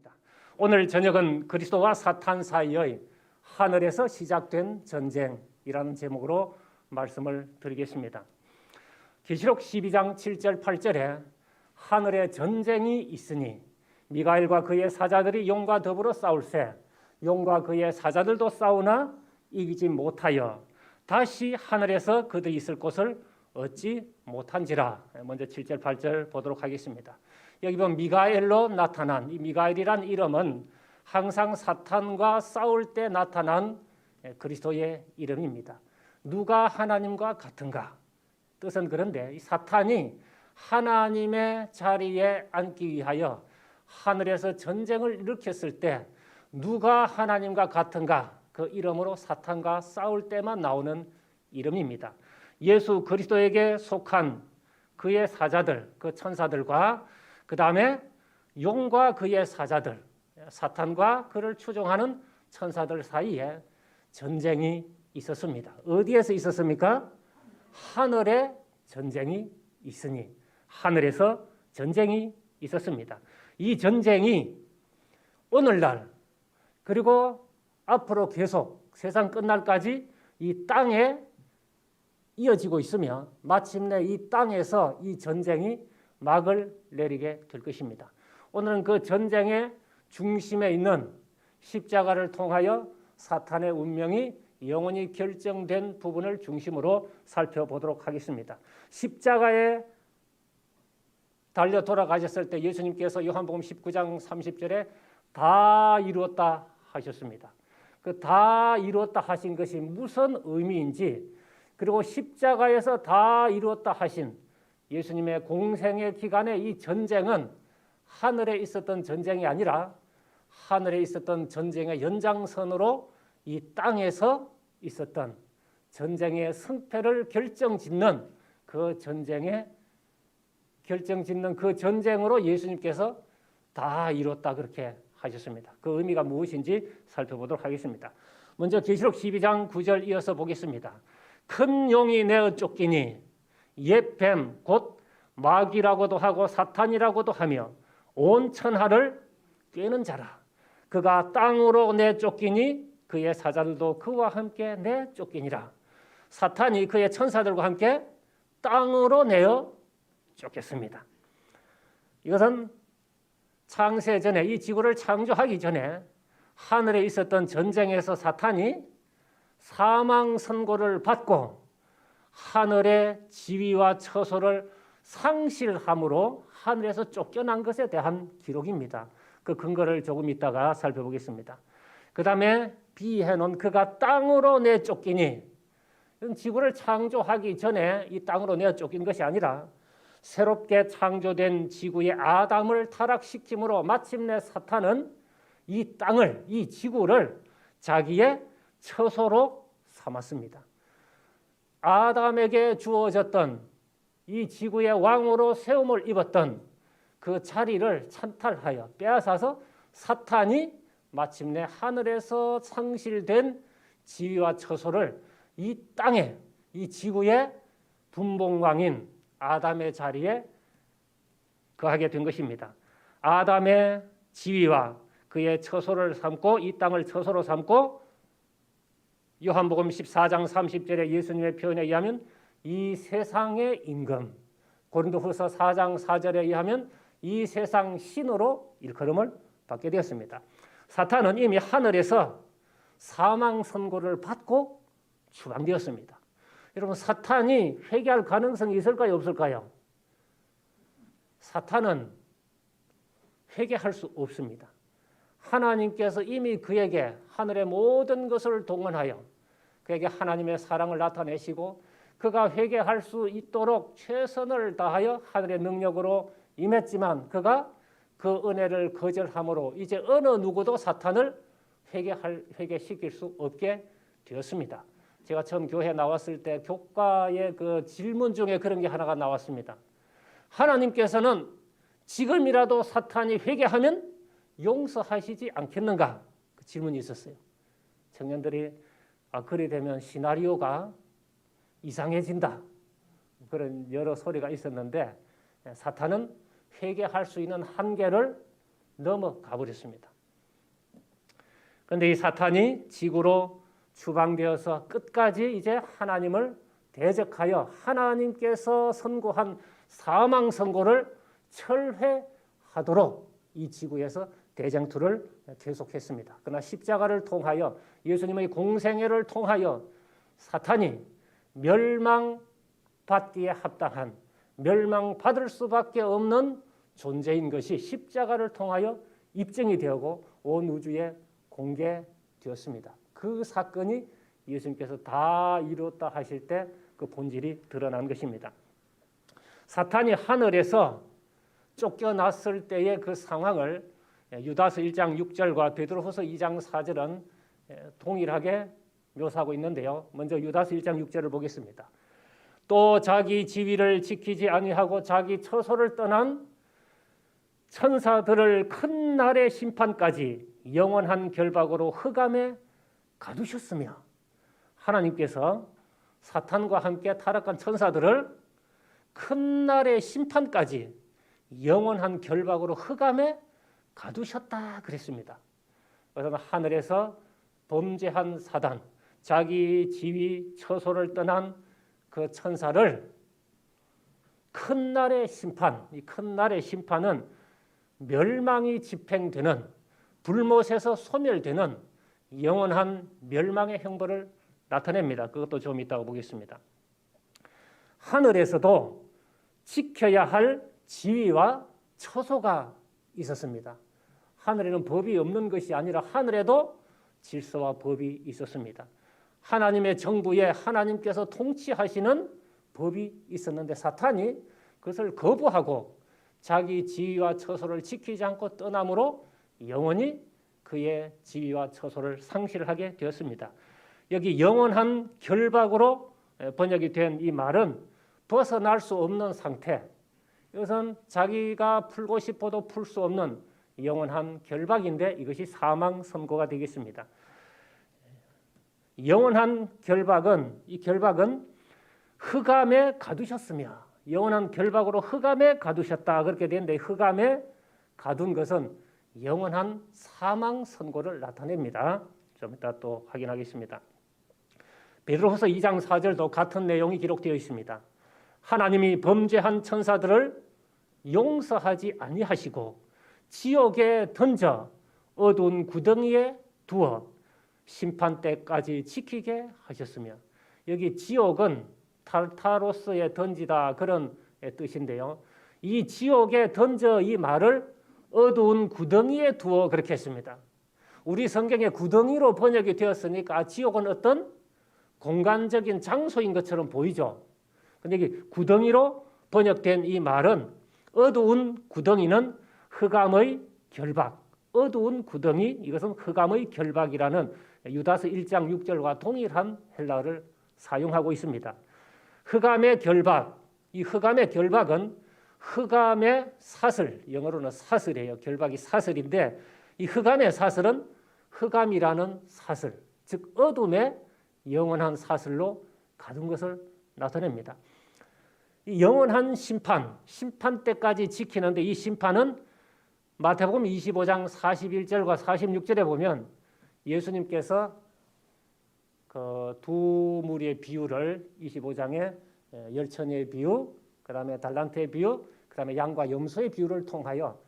하겠습니다. 오늘 저녁은 그리스도와 사탄 사이의 하늘에서 시작된 전쟁이라는 제목으로 말씀을 드리겠습니다. 계시록 12장 7절 8절에 하늘에 전쟁이 있으니 미가엘과 그의 사자들이 용과 더불어 싸울세 용과 그의 사자들도 싸우나 이기지 못하여 다시 하늘에서 그들이 있을 곳을 얻지 못한지라. 먼저 7절 8절 보도록 하겠습니다. 여기 보면 미가엘로 나타난 이 미가엘이란 이름은 항상 사탄과 싸울 때 나타난 그리스도의 이름입니다. 누가 하나님과 같은가? 뜻은 그런데 이 사탄이 하나님의 자리에 앉기 위하여 하늘에서 전쟁을 일으켰을 때 누가 하나님과 같은가? 그 이름으로 사탄과 싸울 때만 나오는 이름입니다. 예수 그리스도에게 속한 그의 사자들, 그 천사들과 그 다음에 용과 그의 사자들, 사탄과 그를 추종하는 천사들 사이에 전쟁이 있었습니다. 어디에서 있었습니까? 하늘에 전쟁이 있으니 하늘에서 전쟁이 있었습니다. 이 전쟁이 오늘날 그리고 앞으로 계속 세상 끝날까지 이 땅에 이어지고 있으며 마침내 이 땅에서 이 전쟁이 막을 내리게 될 것입니다. 오늘은 그 전쟁의 중심에 있는 십자가를 통하여 사탄의 운명이 영원히 결정된 부분을 중심으로 살펴보도록 하겠습니다. 십자가에 달려 돌아가셨을 때 예수님께서 요한복음 19장 30절에 다 이루었다 하셨습니다. 그 다 이루었다 하신 것이 무슨 의미인지, 그리고 십자가에서 다 이루었다 하신 예수님의 공생의 기간에 이 전쟁은 하늘에 있었던 전쟁이 아니라 하늘에 있었던 전쟁의 연장선으로 이 땅에서 있었던 전쟁의 승패를 결정짓는 그 전쟁으로 예수님께서 다 이뤘다 그렇게 하셨습니다. 그 의미가 무엇인지 살펴보도록 하겠습니다. 먼저 계시록 12장 9절 이어서 보겠습니다. 큰 용이 내어 쫓기니 옛 뱀 곧 마귀라고도 하고 사탄이라고도 하며 온 천하를 꿰는 자라. 그가 땅으로 내쫓기니 그의 사자들도 그와 함께 내쫓기니라. 사탄이 그의 천사들과 함께 땅으로 내어 쫓겼습니다. 이것은 창세 전에, 이 지구를 창조하기 전에 하늘에 있었던 전쟁에서 사탄이 사망 선고를 받고 하늘의 지위와 처소를 상실함으로 하늘에서 쫓겨난 것에 대한 기록입니다. 그 근거를 조금 이따가 살펴보겠습니다. 그 다음에 비해놓은 그가 땅으로 내쫓기니, 지구를 창조하기 전에 이 땅으로 내쫓긴 것이 아니라 새롭게 창조된 지구의 아담을 타락시킴으로 마침내 사탄은 이 땅을, 이 지구를 자기의 처소로 삼았습니다. 아담에게 주어졌던 이 지구의 왕으로 세움을 입었던 그 자리를 찬탈하여 빼앗아서 사탄이 마침내 하늘에서 상실된 지위와 처소를 이 땅에, 이 지구의 분봉왕인 아담의 자리에 거하게 된 것입니다. 아담의 지위와 그의 처소를 삼고, 이 땅을 처소로 삼고, 요한복음 14장 30절에 예수님의 표현에 의하면 이 세상의 임금, 고린도후서 4장 4절에 의하면 이 세상 신으로 일컬음을 받게 되었습니다. 사탄은 이미 하늘에서 사망 선고를 받고 추방되었습니다. 여러분, 사탄이 회개할 가능성이 있을까요, 없을까요? 사탄은 회개할 수 없습니다. 하나님께서 이미 그에게 하늘의 모든 것을 동원하여 그에게 하나님의 사랑을 나타내시고 그가 회개할 수 있도록 최선을 다하여 하늘의 능력으로 임했지만 그가 그 은혜를 거절함으로 이제 어느 누구도 사탄을 회개시킬 수 없게 되었습니다. 제가 처음 교회에 나왔을 때 교과의 그 질문 중에 그런 게 하나가 나왔습니다. 하나님께서는 지금이라도 사탄이 회개하면 용서하시지 않겠는가? 그 질문이 있었어요. 청년들이 그리 되면 시나리오가 이상해진다. 그런 여러 소리가 있었는데 사탄은 회개할 수 있는 한계를 넘어가 버렸습니다. 그런데 이 사탄이 지구로 추방되어서 끝까지 이제 하나님을 대적하여 하나님께서 선고한 사망 선고를 철회하도록 이 지구에서 대쟁투를 계속했습니다. 그러나 십자가를 통하여 예수님의 공생애를 통하여 사탄이 멸망받기에 합당한 멸망받을 수밖에 없는 존재인 것이 십자가를 통하여 입증이 되고 온 우주에 공개되었습니다. 그 사건이 예수님께서 다 이루었다 하실 때 그 본질이 드러난 것입니다. 사탄이 하늘에서 쫓겨났을 때의 그 상황을 유다서 1장 6절과 베드로후서 2장 4절은 동일하게 묘사하고 있는데요. 먼저 유다서 1장 6절을 보겠습니다. 또 자기 지위를 지키지 아니하고 자기 처소를 떠난 천사들을 큰 날의 심판까지 영원한 결박으로 흑암에 가두셨으며, 하나님께서 사탄과 함께 타락한 천사들을 큰 날의 심판까지 영원한 결박으로 흑암에 가두셨다 그랬습니다. 그래서 하늘에서 범죄한 사단, 자기 지위 처소를 떠난 그 천사를 큰 날의 심판, 이 큰 날의 심판은 멸망이 집행되는, 불못에서 소멸되는 영원한 멸망의 형벌을 나타냅니다. 그것도 좀 이따가 보겠습니다. 하늘에서도 지켜야 할 지위와 처소가 있었습니다. 하늘에는 법이 없는 것이 아니라 하늘에도 질서와 법이 있었습니다. 하나님의 정부에 하나님께서 통치하시는 법이 있었는데 사탄이 그것을 거부하고 자기 지위와 처소를 지키지 않고 떠남으로 영원히 그의 지위와 처소를 상실하게 되었습니다. 여기 영원한 결박으로 번역이 된 이 말은 벗어날 수 없는 상태, 이것은 자기가 풀고 싶어도 풀 수 없는 영원한 결박인데 이것이 사망 선고가 되겠습니다. 영원한 결박은, 이 결박은 흑암에 가두셨으며, 영원한 결박으로 흑암에 가두셨다 그렇게 되는데, 흑암에 가둔 것은 영원한 사망 선고를 나타냅니다. 좀 이따 또 확인하겠습니다. 베드로후서 2장 4절도 같은 내용이 기록되어 있습니다. 하나님이 범죄한 천사들을 용서하지 아니하시고 지옥에 던져 어두운 구덩이에 두어 심판 때까지 지키게 하셨으며, 여기 지옥은 타르타로스에 던지다 그런 뜻인데요. 이 지옥에 던져 이 말을 어두운 구덩이에 두어 그렇게 했습니다. 우리 성경에 구덩이로 번역이 되었으니까 지옥은 어떤 공간적인 장소인 것처럼 보이죠. 근데 이게 구덩이로 번역된 이 말은, 어두운 구덩이는 흑암의 결박, 어두운 구덩이, 이것은 흑암의 결박이라는 유다서 1장 6절과 동일한 헬라어를 사용하고 있습니다. 흑암의 결박, 이 흑암의 결박은 흑암의 사슬, 영어로는 사슬이에요. 결박이 사슬인데 이 흑암의 사슬은 흑암이라는 사슬, 즉 어둠의 영원한 사슬로 가둔 것을 나타냅니다. 이 영원한 심판, 심판 때까지 지키는데 이 심판은 마태복음 25장 41절과 46절에 보면 예수님께서 그 두 무리의 비유를 25장에 열처녀의 비유, 그 다음에 달란트의 비유, 그 다음에 양과 염소의 비유를 통하여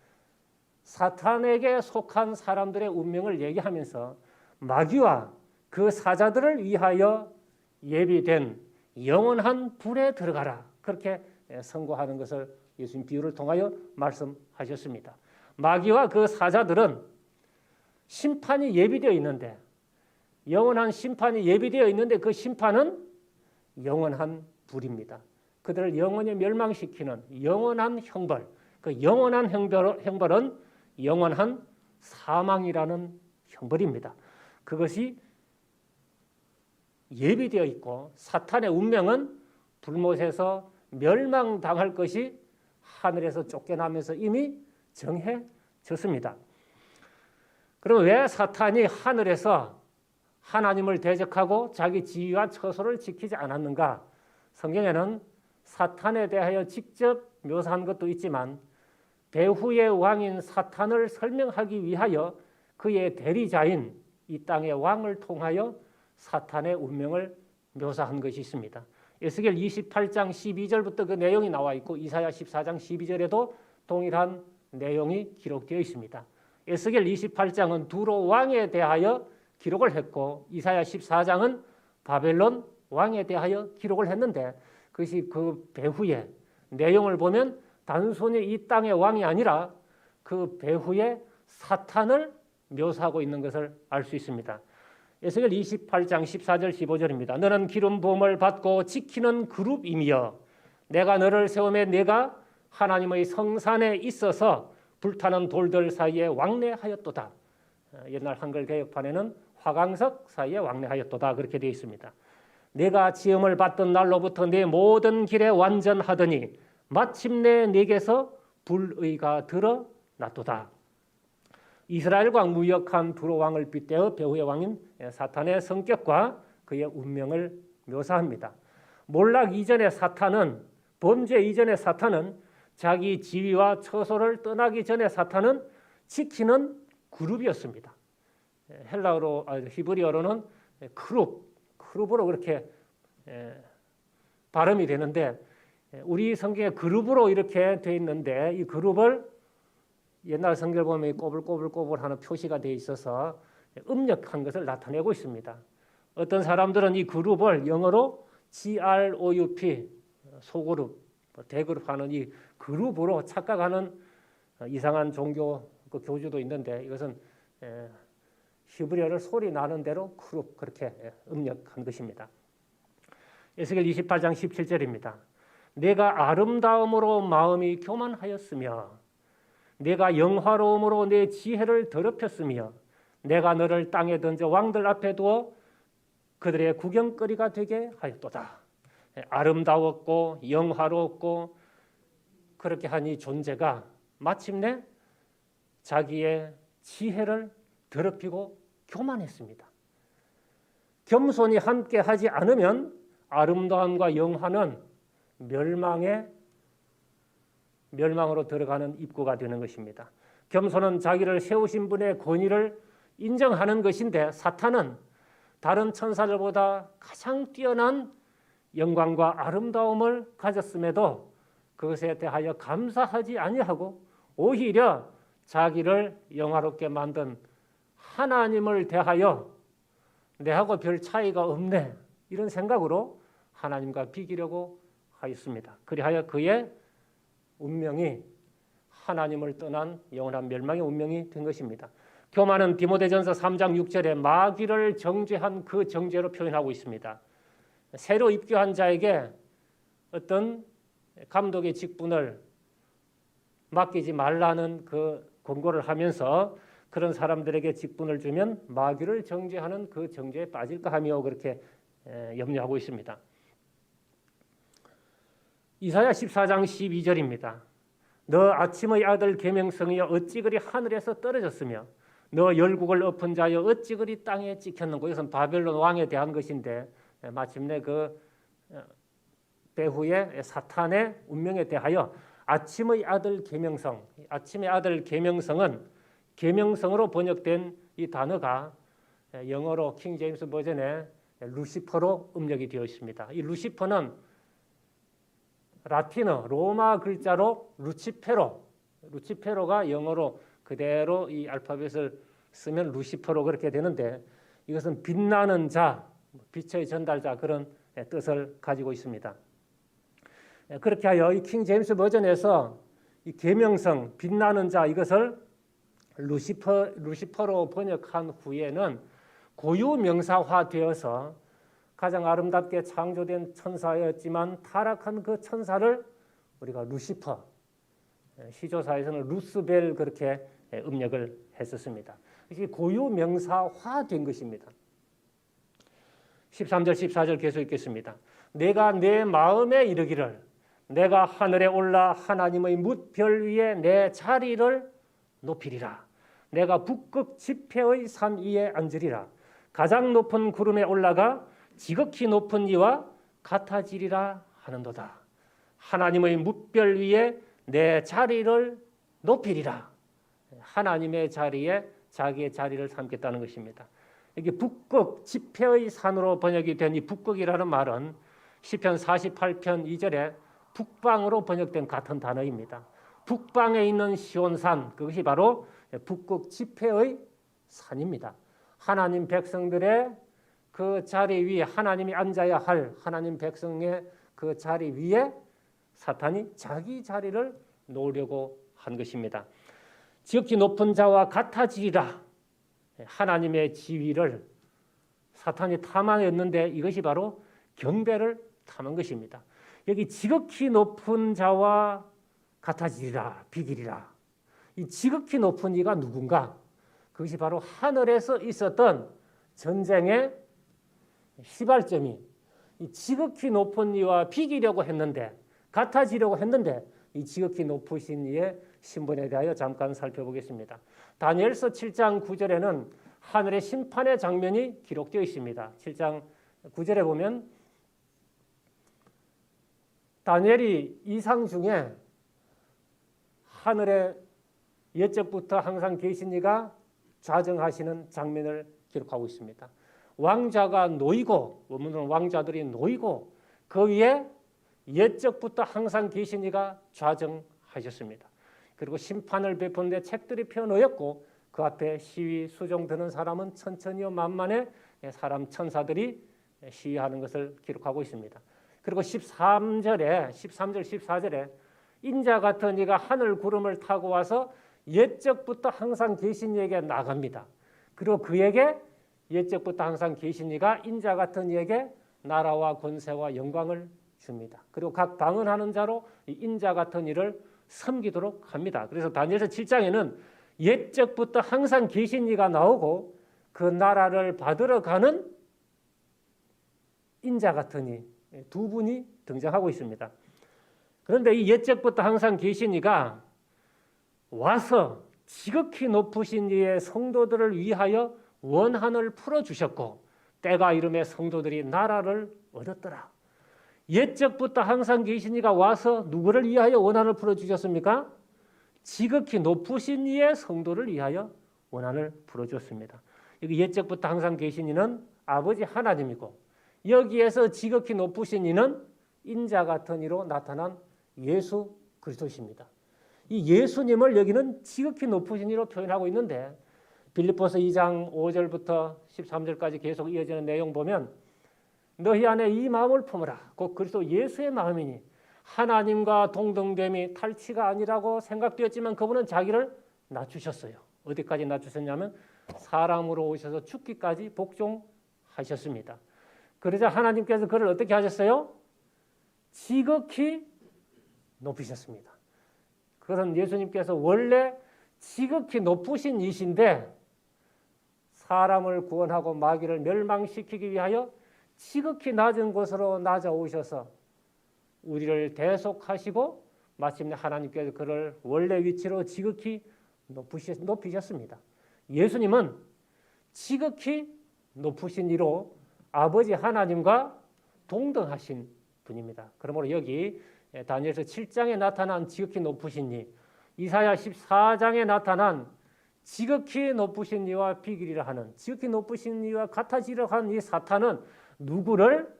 사탄에게 속한 사람들의 운명을 얘기하면서 마귀와 그 사자들을 위하여 예비된 영원한 불에 들어가라, 그렇게 선고하는 것을 예수님 비유를 통하여 말씀하셨습니다. 마귀와 그 사자들은 심판이 예비되어 있는데, 영원한 심판이 예비되어 있는데 그 심판은 영원한 불입니다. 그들을 영원히 멸망시키는 영원한 형벌, 그 영원한 형벌은 영원한 사망이라는 형벌입니다. 그것이 예비되어 있고 사탄의 운명은 불못에서 멸망당할 것이 하늘에서 쫓겨나면서 이미 정해졌습니다. 그럼 왜 사탄이 하늘에서 하나님을 대적하고 자기 지위와 처소를 지키지 않았는가? 성경에는 사탄에 대하여 직접 묘사한 것도 있지만 배후의 왕인 사탄을 설명하기 위하여 그의 대리자인 이 땅의 왕을 통하여 사탄의 운명을 묘사한 것이 있습니다. 에스겔 28장 12절부터 그 내용이 나와 있고 이사야 14장 12절에도 동일한 내용이 기록되어 있습니다. 에스겔 28장은 두로 왕에 대하여 기록을 했고 이사야 14장은 바벨론 왕에 대하여 기록을 했는데 그것이 그 배후의 내용을 보면 단순히 이 땅의 왕이 아니라 그 배후의 사탄을 묘사하고 있는 것을 알 수 있습니다. 에스겔 28장 14절 15절입니다. 너는 기름 부음을 받고 지키는 그룹이며 내가 너를 세우매 내가 하나님의 성산에 있어서 불타는 돌들 사이에 왕래하였도다. 옛날 한글 개혁판에는 화강석 사이에 왕래하였도다 그렇게 되어 있습니다. 내가 지음을 받던 날로부터 내 모든 길에 완전하더니 마침내 내게서 불의가 드러났도다. 이스라엘과 무역한 두로 왕을 빗대어 배후의 왕인 사탄의 성격과 그의 운명을 묘사합니다. 몰락 이전의 사탄은 범죄 이전의 사탄은 자기 지위와 처소를 떠나기 전에 사탄은 지키는 그룹이었습니다. 헬라어로 히브리어로는 크룹으로 그렇게 발음이 되는데 우리 성경에 그룹으로 이렇게 돼 있는데 이 그룹을 옛날 성경을 보면 꼬불꼬불하는 표시가 되어 있어서 음력한 것을 나타내고 있습니다. 어떤 사람들은 이 그룹을 영어로 GROUP 소그룹, 대그룹 하는 이 그룹으로 착각하는 이상한 종교 그 교주도 있는데 이것은 히브리어를 소리 나는 대로 그룹 그렇게 음력한 것입니다. 에스겔 28장 17절입니다. 내가 아름다움으로 마음이 교만하였으며 내가 영화로움으로 내 지혜를 더럽혔으며 내가 너를 땅에 던져 왕들 앞에 두어 그들의 구경거리가 되게 하였도다. 아름다웠고 영화로웠고 그렇게 한 이 존재가 마침내 자기의 지혜를 더럽히고 교만했습니다. 겸손이 함께 하지 않으면 아름다움과 영화는 멸망으로 들어가는 입구가 되는 것입니다. 겸손은 자기를 세우신 분의 권위를 인정하는 것인데 사탄은 다른 천사들보다 가장 뛰어난 영광과 아름다움을 가졌음에도 그것에 대하여 감사하지 아니하고 오히려 자기를 영화롭게 만든 하나님을 대하여 내하고 별 차이가 없네 이런 생각으로 하나님과 비기려고 하였습니다. 그리하여 그의 운명이 하나님을 떠난 영원한 멸망의 운명이 된 것입니다. 교만은 디모데전서 3장 6절에 마귀를 정죄한 그 정죄로 표현하고 있습니다. 새로 입교한 자에게 어떤 감독의 직분을 맡기지 말라는 그 권고를 하면서 그런 사람들에게 직분을 주면 마귀를 정죄하는 그 정죄에 빠질까 하며 그렇게 염려하고 있습니다. 이사야 14장 12절입니다. 너 아침의 아들 계명성이여 어찌 그리 하늘에서 떨어졌으며 너 열국을 엎은 자여 어찌 그리 땅에 찍혔는고. 이것은 바벨론 왕에 대한 것인데 마침내 그 배후의 사탄의 운명에 대하여 아침의 아들 계명성, 아침의 아들 계명성은 계명성으로 번역된 이 단어가 영어로 킹 제임스 버전에 루시퍼로 음력이 되어 있습니다. 이 루시퍼는 라틴어 로마 글자로 루치페로가 영어로 그대로 이 알파벳을 쓰면 루시퍼로 그렇게 되는데 이것은 빛나는 자, 빛의 전달자 그런 뜻을 가지고 있습니다. 그렇게 하여 이 킹 제임스 버전에서 이 계명성, 빛나는 자 이것을 루시퍼로 번역한 후에는 고유명사화되어서 가장 아름답게 창조된 천사였지만 타락한 그 천사를 우리가 루시퍼, 시조사에서는 루스벨 그렇게 음력을 했었습니다. 이게 고유명사화된 것입니다. 13절 14절 계속 읽겠습니다. 내가 내 마음에 이르기를 내가 하늘에 올라 하나님의 뭇별 위에 내 자리를 높이리라. 내가 북극 지폐의 산 위에 앉으리라. 가장 높은 구름에 올라가 지극히 높은 이와 같아지리라 하는도다. 하나님의 뭇별 위에 내 자리를 높이리라. 하나님의 자리에 자기의 자리를 삼겠다는 것입니다. 이게 북극 지폐의 산으로 번역이 된 이 북극이라는 말은 시편 48편 2절에 북방으로 번역된 같은 단어입니다. 북방에 있는 시온산, 그것이 바로 북극 지폐의 산입니다. 하나님 백성들의 그 자리 위에, 하나님이 앉아야 할 하나님 백성의 그 자리 위에 사탄이 자기 자리를 놓으려고 한 것입니다. 지극히 높은 자와 같아지리라. 하나님의 지위를 사탄이 탐하였는데 이것이 바로 경배를 탐한 것입니다. 여기 지극히 높은 자와 같아지리라, 비기리라. 이 지극히 높은 이가 누군가? 그것이 바로 하늘에서 있었던 전쟁의 시발점이 이 지극히 높은 이와 비기려고 했는데, 같아지려고 했는데, 이 지극히 높으신 이의 신분에 대하여 잠깐 살펴보겠습니다. 다니엘서 7장 9절에는 하늘의 심판의 장면이 기록되어 있습니다. 7장 9절에 보면 다니엘이 이상 중에 하늘의 옛적부터 항상 계신 이가 좌정하시는 장면을 기록하고 있습니다. 왕자가 놓이고, 원문은 왕자들이 놓이고 그 위에 옛적부터 항상 계신 이가 좌정하셨습니다. 그리고 심판을 베푸는데 책들이 펴놓였고 그 앞에 시위 수종드는 사람은 천천히요 만만에 사람 천사들이 시위하는 것을 기록하고 있습니다. 그리고 13절, 14절에 인자 같은 이가 하늘 구름을 타고 와서 옛적부터 항상 계신 이에게 나갑니다. 그리고 그에게 옛적부터 항상 계신 이가 인자 같은 이에게 나라와 권세와 영광을 줍니다. 그리고 각 방언하는 자로 이 인자 같은 이를 섬기도록 합니다. 그래서 다니엘서 7장에는 옛적부터 항상 계신 이가 나오고 그 나라를 받으러 가는 인자 같은 이 두 분이 등장하고 있습니다. 그런데 이 옛적부터 항상 계신 이가 와서 지극히 높으신 이의 성도들을 위하여 원한을 풀어주셨고 때가 이름에 성도들이 나라를 얻었더라. 옛적부터 항상 계신 이가 와서 누구를 위하여 원한을 풀어주셨습니까? 지극히 높으신 이의 성도를 위하여 원한을 풀어주었습니다. 여기 옛적부터 항상 계신 이는 아버지 하나님이고 여기에서 지극히 높으신 이는 인자 같은 이로 나타난 예수 그리스도십니다. 이 예수님을 여기는 지극히 높으신 이로 표현하고 있는데 빌립보서 2장 5절부터 13절까지 계속 이어지는 내용 보면 너희 안에 이 마음을 품으라. 곧 그리스도 예수의 마음이니 하나님과 동등됨이 탈취가 아니라고 생각되었지만 그분은 자기를 낮추셨어요. 어디까지 낮추셨냐면 사람으로 오셔서 죽기까지 복종하셨습니다. 그러자 하나님께서 그를 어떻게 하셨어요? 지극히 높이셨습니다. 그것은 예수님께서 원래 지극히 높으신 이신데 사람을 구원하고 마귀를 멸망시키기 위하여 지극히 낮은 곳으로 낮아오셔서 우리를 대속하시고 마침내 하나님께서 그를 원래 위치로 지극히 높이셨습니다. 예수님은 지극히 높으신 이로 아버지 하나님과 동등하신 분입니다. 그러므로 여기 다니엘서 7장에 나타난 지극히 높으신 이, 이사야 14장에 나타난 지극히 높으신 이와 비기리라 하는 지극히 높으신 이와 같아지려 한 이 사탄은 누구를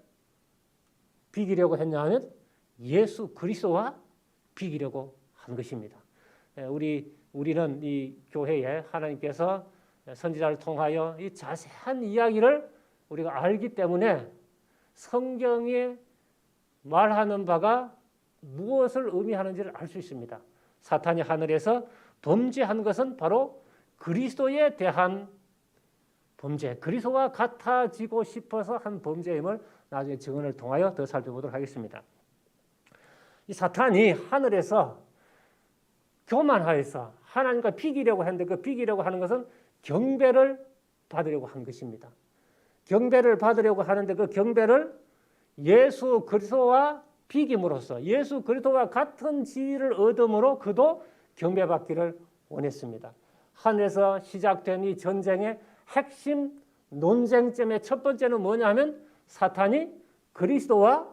비기려고 했냐 하면 예수 그리스도와 비기려고 한 것입니다. 우리는 이 교회에 하나님께서 선지자를 통하여 이 자세한 이야기를 우리가 알기 때문에 성경에 말하는 바가 무엇을 의미하는지를 알 수 있습니다. 사탄이 하늘에서 범죄한 것은 바로 그리스도에 대한 범죄, 그리스도와 같아지고 싶어서 한 범죄임을 나중에 증언을 통하여 더 살펴보도록 하겠습니다. 이 사탄이 하늘에서 교만하여서 하나님과 비기려고 했는데 그 비기려고 하는 것은 경배를 받으려고 한 것입니다. 경배를 받으려고 하는데 그 경배를 예수 그리스도와 비김으로써 예수 그리스도와 같은 지위를 얻음으로 그도 경배받기를 원했습니다. 하늘에서 시작된 이 전쟁의 핵심 논쟁점의 첫 번째는 뭐냐 하면 사탄이 그리스도와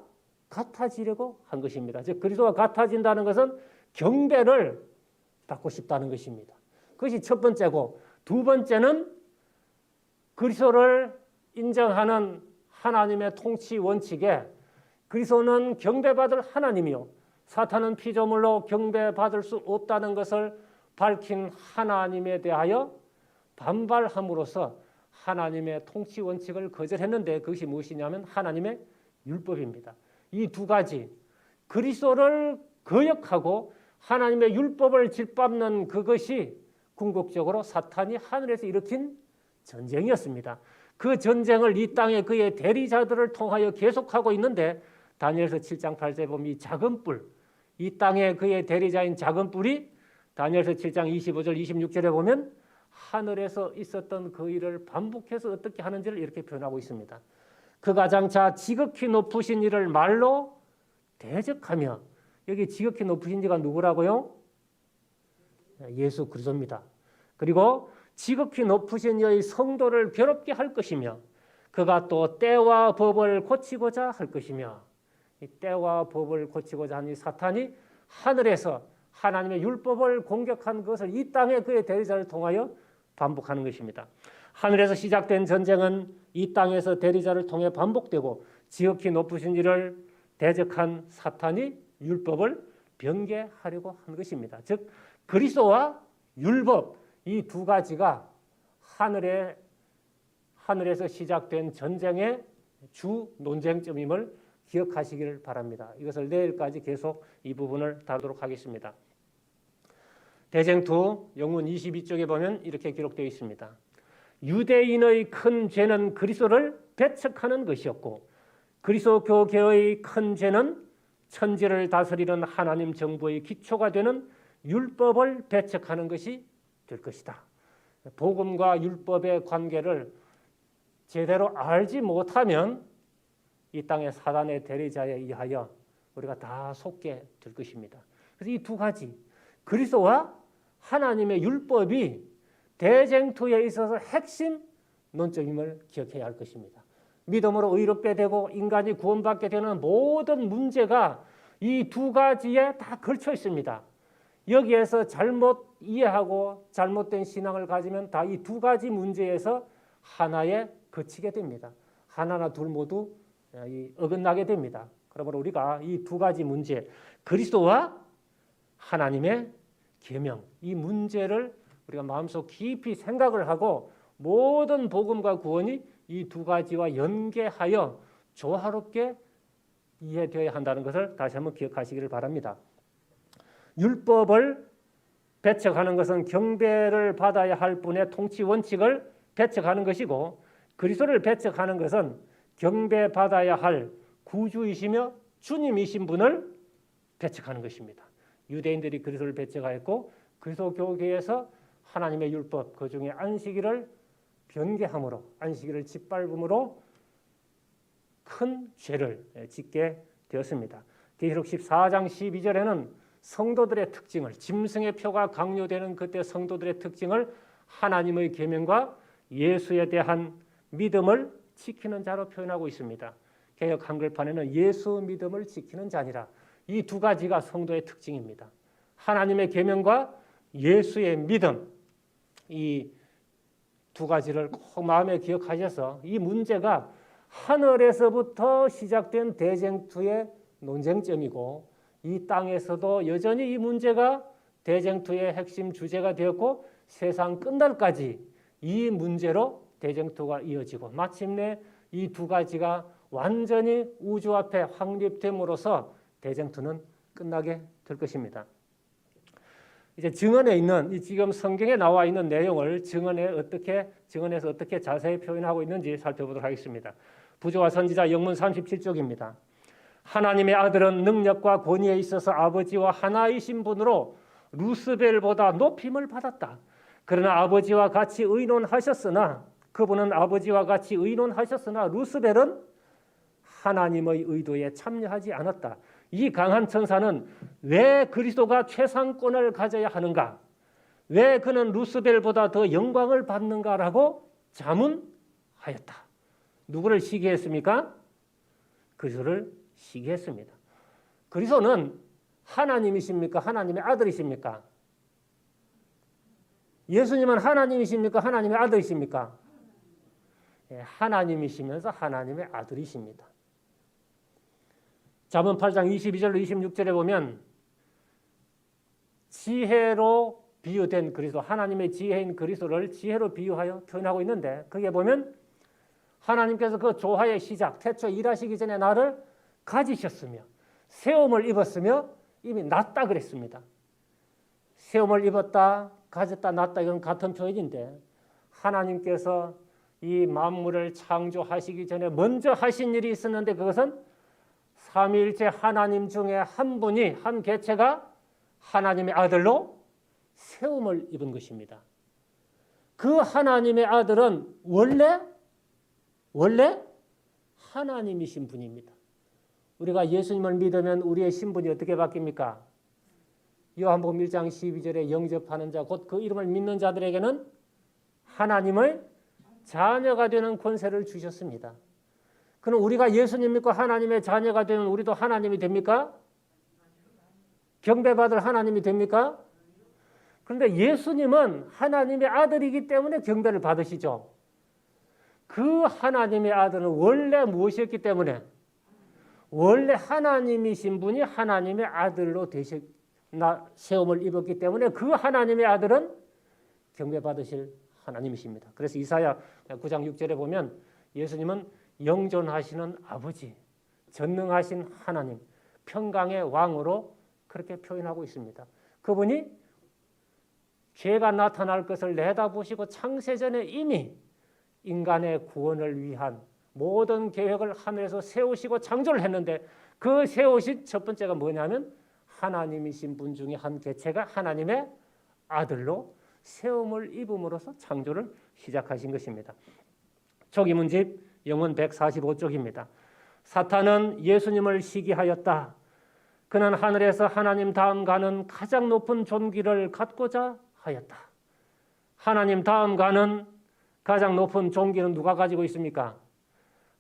같아지려고 한 것입니다. 즉 그리스도와 같아진다는 것은 경배를 받고 싶다는 것입니다. 그것이 첫 번째고, 두 번째는 그리스도를 인정하는 하나님의 통치 원칙에 그리스도는 경배받을 하나님이요 사탄은 피조물로 경배받을 수 없다는 것을 밝힌 하나님에 대하여 반발함으로써 하나님의 통치 원칙을 거절했는데, 그것이 무엇이냐면 하나님의 율법입니다. 이 두 가지, 그리스도를 거역하고 하나님의 율법을 짓밟는 그것이 궁극적으로 사탄이 하늘에서 일으킨 전쟁이었습니다. 그 전쟁을 이 땅에 그의 대리자들을 통하여 계속하고 있는데, 다니엘서 7장 8절에 보면 이 작은 뿔, 이 땅에 그의 대리자인 작은 뿔이 다니엘서 7장 25절 26절에 보면 하늘에서 있었던 그 일을 반복해서 어떻게 하는지를 이렇게 표현하고 있습니다. 그가 장차 지극히 높으신 이를 말로 대적하며, 여기 지극히 높으신 이가 누구라고요? 예수 그리스도입니다. 그리고 지극히 높으신 이의 성도를 괴롭게 할 것이며, 그가 또 때와 법을 고치고자 할 것이며, 이 때와 법을 고치고자 하는 이 사탄이 하늘에서 하나님의 율법을 공격한 것을 이 땅에 그의 대리자를 통하여 반복하는 것입니다. 하늘에서 시작된 전쟁은 이 땅에서 대리자를 통해 반복되고, 지극히 높으신 이를 대적한 사탄이 율법을 변개하려고 한 것입니다. 즉 그리스도와 율법, 이 두 가지가 하늘에서 시작된 전쟁의 주 논쟁점임을 기억하시기를 바랍니다. 이것을 내일까지 계속 이 부분을 다루도록 하겠습니다. 대쟁투 영문 22쪽에 보면 이렇게 기록되어 있습니다. 유대인의 큰 죄는 그리스도를 배척하는 것이었고, 그리스도교계의 큰 죄는 천지를 다스리는 하나님 정부의 기초가 되는 율법을 배척하는 것이 될 것이다. 복음과 율법의 관계를 제대로 알지 못하면 이 땅의 사단의 대리자에 의하여 우리가 다 속게 될 것입니다. 그래서 이 두 가지, 그리스도와 하나님의 율법이 대쟁투에 있어서 핵심 논점임을 기억해야 할 것입니다. 믿음으로 의롭게 되고 인간이 구원받게 되는 모든 문제가 이 두 가지에 다 걸쳐 있습니다. 여기에서 잘못 이해하고 잘못된 신앙을 가지면 다 이 두 가지 문제에서 하나에 그치게 됩니다. 하나나 둘 모두 어긋나게 됩니다. 그러므로 우리가 이 두 가지 문제, 그리스도와 하나님의 계명, 이 문제를 우리가 마음속 깊이 생각을 하고 모든 복음과 구원이 이 두 가지와 연계하여 조화롭게 이해되어야 한다는 것을 다시 한번 기억하시기를 바랍니다. 율법을 배척하는 것은 경배를 받아야 할 분의 통치 원칙을 배척하는 것이고, 그리스도를 배척하는 것은 경배받아야 할 구주이시며 주님이신 분을 배척하는 것입니다. 유대인들이 그리스도를 배척하였고, 그리스도 교계에서 하나님의 율법, 그 중에 안식일을 변개함으로, 안식일을 짓밟음으로 큰 죄를 짓게 되었습니다. 계시록 14장 12절에는 성도들의 특징을, 짐승의 표가 강요되는 그때 성도들의 특징을 하나님의 계명과 예수에 대한 믿음을 지키는 자로 표현하고 있습니다. 개역 한글판에는 예수 믿음을 지키는 자니라. 이 두 가지가 성도의 특징입니다. 하나님의 계명과 예수의 믿음, 이 두 가지를 꼭 마음에 기억하셔서 이 문제가 하늘에서부터 시작된 대쟁투의 논쟁점이고, 이 땅에서도 여전히 이 문제가 대쟁투의 핵심 주제가 되었고, 세상 끝날까지 이 문제로 대쟁투가 이어지고, 마침내 이 두 가지가 완전히 우주 앞에 확립됨으로써 대쟁투는 끝나게 될 것입니다. 이제 증언에 있는, 지금 성경에 나와 있는 내용을 증언에서 어떻게 자세히 표현하고 있는지 살펴보도록 하겠습니다. 부조와 선지자 영문 37쪽입니다. 하나님의 아들은 능력과 권위에 있어서 아버지와 하나이신 분으로 루스벨보다 높임을 받았다. 그러나 아버지와 같이 의논하셨으나, 그분은 아버지와 같이 의논하셨으나 루스벨은 하나님의 의도에 참여하지 않았다. 이 강한 천사는 왜 그리스도가 최상권을 가져야 하는가? 왜 그는 루스벨보다 더 영광을 받는가라고 자문하였다. 누구를 시기했습니까? 그리스도를 시기했습니다. 그리스도는 하나님이십니까? 하나님의 아들이십니까? 예수님은 하나님이십니까? 하나님의 아들이십니까? 예, 하나님이시면서 하나님의 아들이십니다. 잠언 8장 22절로 26절에 보면 지혜로 비유된 그리스도, 하나님의 지혜인 그리스도를 지혜로 비유하여 표현하고 있는데, 거기에 보면 하나님께서 그 조화의 시작, 태초 일하시기 전에 나를 가지셨으며 세움을 입었으며 이미 낳았다 그랬습니다. 세움을 입었다, 가졌다, 낳았다, 이건 같은 표현인데, 하나님께서 이 만물을 창조하시기 전에 먼저 하신 일이 있었는데, 그것은 삼위일체 하나님 중에 한 분이, 한 개체가 하나님의 아들로 세움을 입은 것입니다. 그 하나님의 아들은 원래 하나님이신 분입니다. 우리가 예수님을 믿으면 우리의 신분이 어떻게 바뀝니까? 요한복음 1장 12절에 영접하는 자, 곧 그 이름을 믿는 자들에게는 하나님의 자녀가 되는 권세를 주셨습니다. 그럼 우리가 예수님 믿고 하나님의 자녀가 되면 우리도 하나님이 됩니까? 경배받을 하나님이 됩니까? 그런데 예수님은 하나님의 아들이기 때문에 경배를 받으시죠. 그 하나님의 아들은 원래 무엇이었기 때문에, 원래 하나님이신 분이 하나님의 아들로 세움을 입었기 때문에 그 하나님의 아들은 경배받으실 하나님이십니다. 그래서 이사야 9장 6절에 보면 예수님은 영존하시는 아버지, 전능하신 하나님, 평강의 왕으로 그렇게 표현하고 있습니다. 그분이 죄가 나타날 것을 내다보시고 창세전에 이미 인간의 구원을 위한 모든 계획을 하늘에서 세우시고 창조를 했는데, 그 세우신 첫 번째가 뭐냐면 하나님이신 분 중에 한 개체가 하나님의 아들로 세움을 입음으로써 창조를 시작하신 것입니다. 초기문집 영원 145쪽입니다. 사탄은 예수님을 시기하였다. 그는 하늘에서 하나님 다음 가는 가장 높은 존귀를 갖고자 하였다. 하나님 다음 가는 가장 높은 존귀는 누가 가지고 있습니까?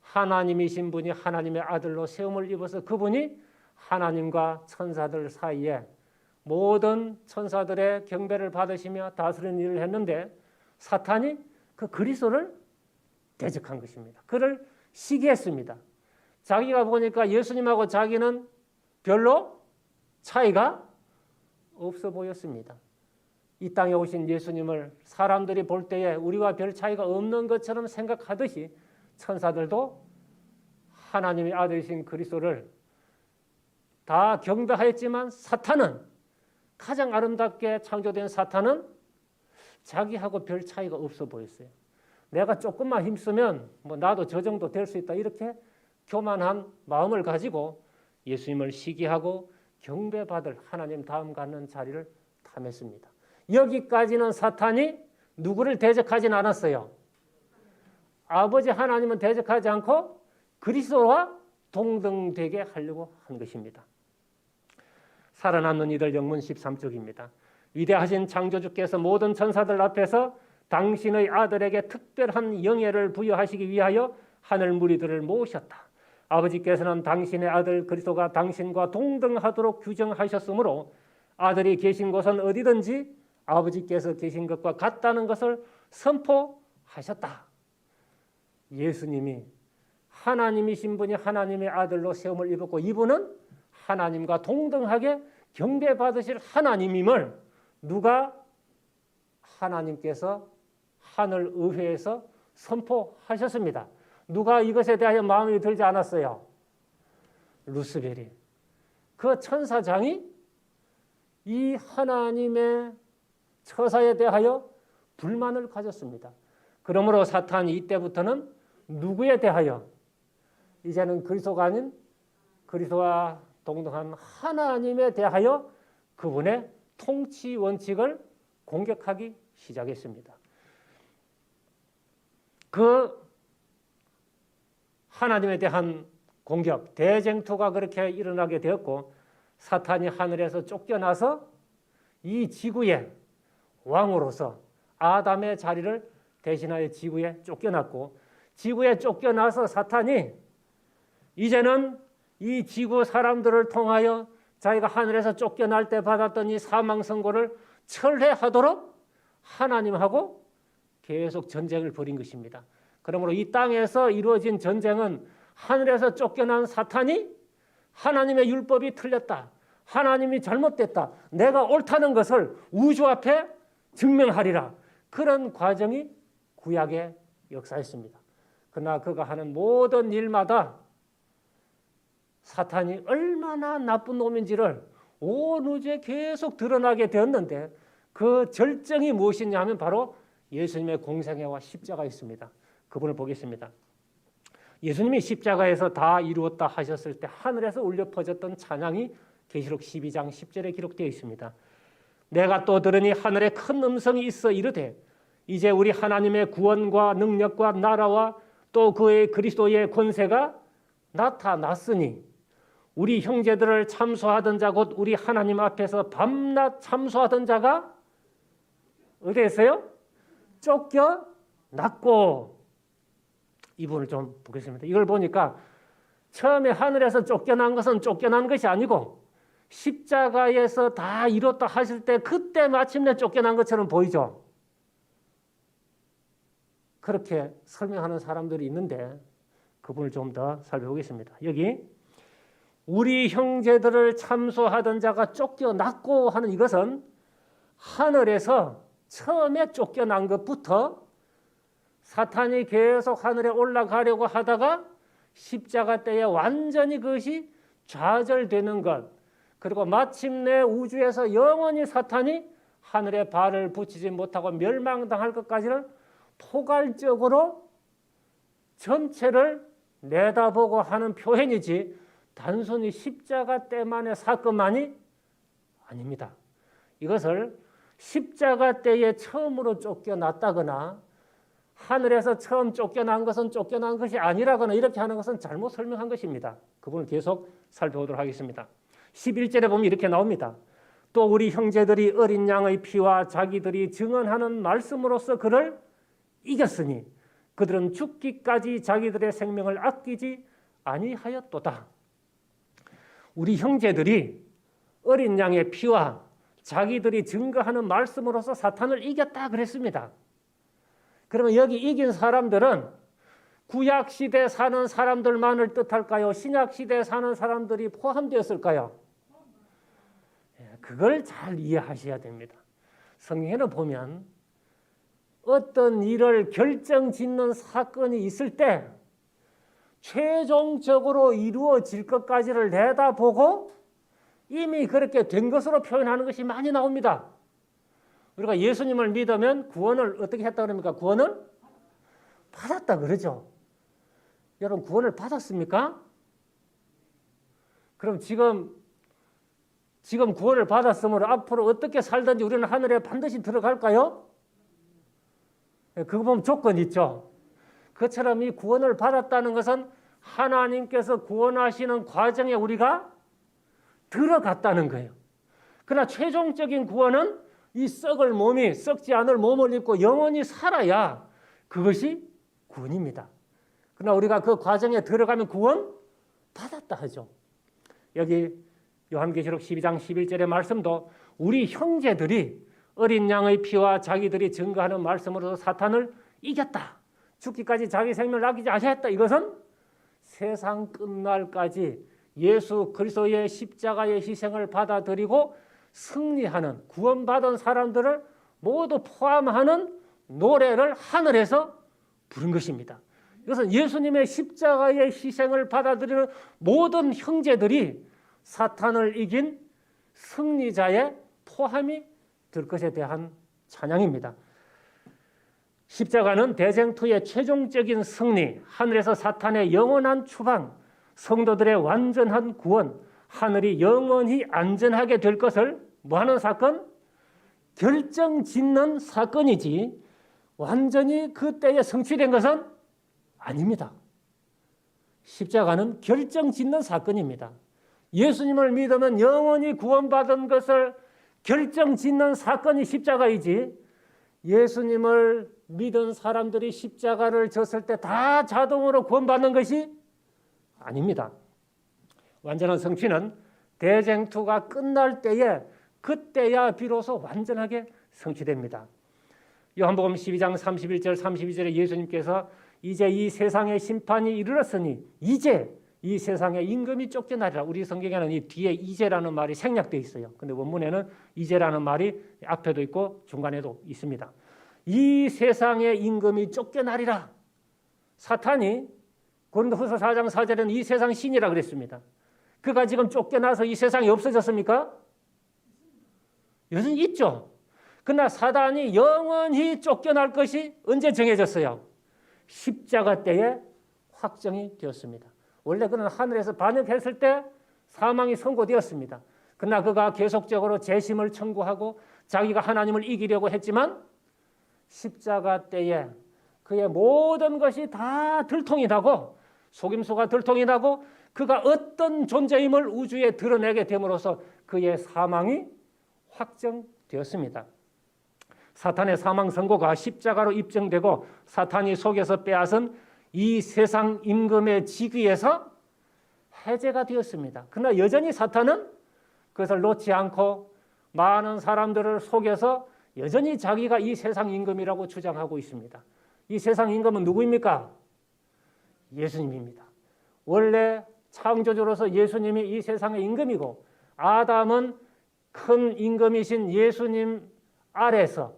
하나님이신 분이 하나님의 아들로 세움을 입어서 그분이 하나님과 천사들 사이에 모든 천사들의 경배를 받으시며 다스리는 일을 했는데, 사탄이 그 그리스도를 대적한 것입니다. 그를 시기했습니다. 자기가 보니까 예수님하고 자기는 별로 차이가 없어 보였습니다. 이 땅에 오신 예수님을 사람들이 볼 때에 우리와 별 차이가 없는 것처럼 생각하듯이 천사들도 하나님의 아들이신 그리스도를 다 경배하였지만, 사탄은, 가장 아름답게 창조된 사탄은 자기하고 별 차이가 없어 보였어요. 내가 조금만 힘쓰면 나도 저 정도 될 수 있다, 이렇게 교만한 마음을 가지고 예수님을 시기하고 경배받을 하나님 다음 갖는 자리를 탐했습니다. 여기까지는 사탄이 누구를 대적하진 않았어요. 아버지 하나님은 대적하지 않고 그리스도와 동등되게 하려고 한 것입니다. 살아남는 이들 영문 13쪽입니다. 위대하신 창조주께서 모든 천사들 앞에서 당신의 아들에게 특별한 영예를 부여하시기 위하여 하늘 무리들을 모으셨다. 아버지께서는 당신의 아들 그리스도가 당신과 동등하도록 규정하셨으므로 아들이 계신 곳은 어디든지 아버지께서 계신 것과 같다는 것을 선포하셨다. 예수님이 하나님이신 분이 하나님의 아들로 세움을 입었고, 이분은 하나님과 동등하게 경배받으실 하나님임을 누가? 하나님께서 하늘 의회에서 선포하셨습니다. 누가 이것에 대하여 마음이 들지 않았어요? 루스벨이, 그 천사장이 이 하나님의 처사에 대하여 불만을 가졌습니다. 그러므로 사탄이 이때부터는 누구에 대하여? 이제는 그리스도가 아닌 그리스도와 동등한 하나님에 대하여 그분의 통치 원칙을 공격하기 시작했습니다. 그 하나님에 대한 공격, 대쟁투가 그렇게 일어나게 되었고, 사탄이 하늘에서 쫓겨나서 이 지구의 왕으로서 아담의 자리를 대신하여 지구에 쫓겨났고, 지구에 쫓겨나서 사탄이 이제는 이 지구 사람들을 통하여 자기가 하늘에서 쫓겨날 때 받았던 이 사망 선고를 철회하도록 하나님하고 계속 전쟁을 벌인 것입니다. 그러므로 이 땅에서 이루어진 전쟁은 하늘에서 쫓겨난 사탄이 하나님의 율법이 틀렸다, 하나님이 잘못됐다, 내가 옳다는 것을 우주 앞에 증명하리라, 그런 과정이 구약의 역사였습니다. 그러나 그가 하는 모든 일마다 사탄이 얼마나 나쁜 놈인지를 온 우주에 계속 드러나게 되었는데, 그 절정이 무엇이냐 하면 바로 예수님의 공생애와 십자가였습니다. 그분을 보겠습니다. 예수님이 십자가에서 다 이루었다 하셨을 때 하늘에서 울려 퍼졌던 찬양이 계시록 12장 10절에 기록되어 있습니다. 내가 또 들으니 하늘에 큰 음성이 있어 이르되 이제 우리 하나님의 구원과 능력과 나라와 또 그의 그리스도의 권세가 나타났으니 우리 형제들을 참소하던 자 곧 우리 하나님 앞에서 밤낮 참소하던 자가 어디에서요? 쫓겨났고. 이 부분을 좀 보겠습니다. 이걸 보니까 처음에 하늘에서 쫓겨난 것은 쫓겨난 것이 아니고 십자가에서 다 이뤘다 하실 때 그때 마침내 쫓겨난 것처럼 보이죠. 그렇게 설명하는 사람들이 있는데 그분을 좀 더 살펴보겠습니다. 여기 우리 형제들을 참소하던 자가 쫓겨났고 하는 이것은 하늘에서 처음에 쫓겨난 것부터 사탄이 계속 하늘에 올라가려고 하다가 십자가 때에 완전히 그것이 좌절되는 것, 그리고 마침내 우주에서 영원히 사탄이 하늘에 발을 붙이지 못하고 멸망당할 것까지를 포괄적으로 전체를 내다보고 하는 표현이지 단순히 십자가 때만의 사건만이 아닙니다. 이것을 십자가 때에 처음으로 쫓겨났다거나 하늘에서 처음 쫓겨난 것은 쫓겨난 것이 아니라거나 이렇게 하는 것은 잘못 설명한 것입니다. 그분을 계속 살펴보도록 하겠습니다. 11절에 보면 이렇게 나옵니다. 또 우리 형제들이 어린 양의 피와 자기들이 증언하는 말씀으로써 그를 이겼으니 그들은 죽기까지 자기들의 생명을 아끼지 아니하였도다. 우리 형제들이 어린 양의 피와 자기들이 증거하는 말씀으로써 사탄을 이겼다 그랬습니다. 그러면 여기 이긴 사람들은 구약시대에 사는 사람들만을 뜻할까요? 신약시대에 사는 사람들이 포함되었을까요? 그걸 잘 이해하셔야 됩니다. 성경에는 보면 어떤 일을 결정짓는 사건이 있을 때 최종적으로 이루어질 것까지를 내다보고 이미 그렇게 된 것으로 표현하는 것이 많이 나옵니다. 우리가 예수님을 믿으면 구원을 어떻게 했다 그럽니까? 구원을 받았다 그러죠. 여러분 구원을 받았습니까? 그럼 지금 구원을 받았으므로 앞으로 어떻게 살든지 우리는 하늘에 반드시 들어갈까요? 그거 보면 조건이 있죠. 그처럼 이 구원을 받았다는 것은 하나님께서 구원하시는 과정에 우리가 들어갔다는 거예요. 그러나 최종적인 구원은 이 썩을 몸이 썩지 않을 몸을 입고 영원히 살아야 그것이 구원입니다. 그러나 우리가 그 과정에 들어가면 구원 받았다 하죠. 여기 요한계시록 12장 11절의 말씀도 우리 형제들이 어린 양의 피와 자기들이 증거하는 말씀으로서 사탄을 이겼다. 죽기까지 자기 생명을 아끼지 아니했다. 이것은 세상 끝날까지 예수 그리스도의 십자가의 희생을 받아들이고 승리하는 구원받은 사람들을 모두 포함하는 노래를 하늘에서 부른 것입니다. 이것은 예수님의 십자가의 희생을 받아들이는 모든 형제들이 사탄을 이긴 승리자의 포함이 될 것에 대한 찬양입니다. 십자가는 대쟁투의 최종적인 승리, 하늘에서 사탄의 영원한 추방, 성도들의 완전한 구원, 하늘이 영원히 안전하게 될 것을 뭐하는 사건? 결정짓는 사건이지 완전히 그때에 성취된 것은 아닙니다. 십자가는 결정짓는 사건입니다. 예수님을 믿으면 영원히 구원받은 것을 결정짓는 사건이 십자가이지 예수님을 믿은 사람들이 십자가를 졌을 때 다 자동으로 구원받는 것이 아닙니다. 완전한 성취는 대쟁투가 끝날 때에 그때야 비로소 완전하게 성취됩니다. 요한복음 12장 31절 32절에 예수님께서 이제 이 세상의 심판이 이르렀으니 이제 이 세상의 임금이 쫓겨나리라. 우리 성경에는 이 뒤에 이제라는 말이 생략되어 있어요. 근데 원문에는 이제라는 말이 앞에도 있고 중간에도 있습니다. 이 세상의 임금이 쫓겨나리라. 사탄이 고린도후서 4장 4절에는 이 세상 신이라 그랬습니다. 그가 지금 쫓겨나서 이 세상이 없어졌습니까? 여전히 있죠. 그러나 사단이 영원히 쫓겨날 것이 언제 정해졌어요? 십자가 때에 확정이 되었습니다. 원래 그는 하늘에서 반역했을 때 사망이 선고되었습니다. 그러나 그가 계속적으로 재심을 청구하고 자기가 하나님을 이기려고 했지만 십자가 때에 그의 모든 것이 다 들통이 나고 속임수가 들통이 나고 그가 어떤 존재임을 우주에 드러내게 됨으로써 그의 사망이 확정되었습니다. 사탄의 사망 선고가 십자가로 입증되고 사탄이 속에서 빼앗은 이 세상 임금의 직위에서 해제가 되었습니다. 그러나 여전히 사탄은 그것을 놓지 않고 많은 사람들을 속여서 여전히 자기가 이 세상 임금이라고 주장하고 있습니다. 이 세상 임금은 누구입니까? 예수님입니다. 원래 창조주로서 예수님이 이 세상의 임금이고 아담은 큰 임금이신 예수님 아래서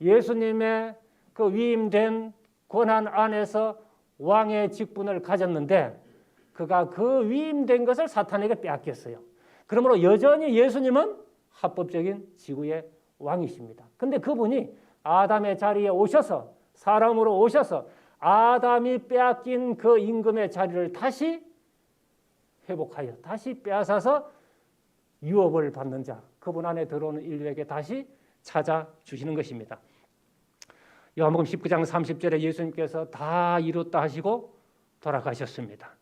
예수님의 그 위임된 권한 안에서 왕의 직분을 가졌는데 그가 그 위임된 것을 사탄에게 빼앗겼어요. 그러므로 여전히 예수님은 합법적인 지구의 왕이십니다. 근데 그분이 아담의 자리에 오셔서 사람으로 오셔서 아담이 빼앗긴 그 임금의 자리를 다시 회복하여 다시 빼앗아서 유업을 받는 자, 그분 안에 들어오는 인류에게 다시 찾아주시는 것입니다. 요한복음 19장 30절에 예수님께서 다 이뤘다 하시고 돌아가셨습니다.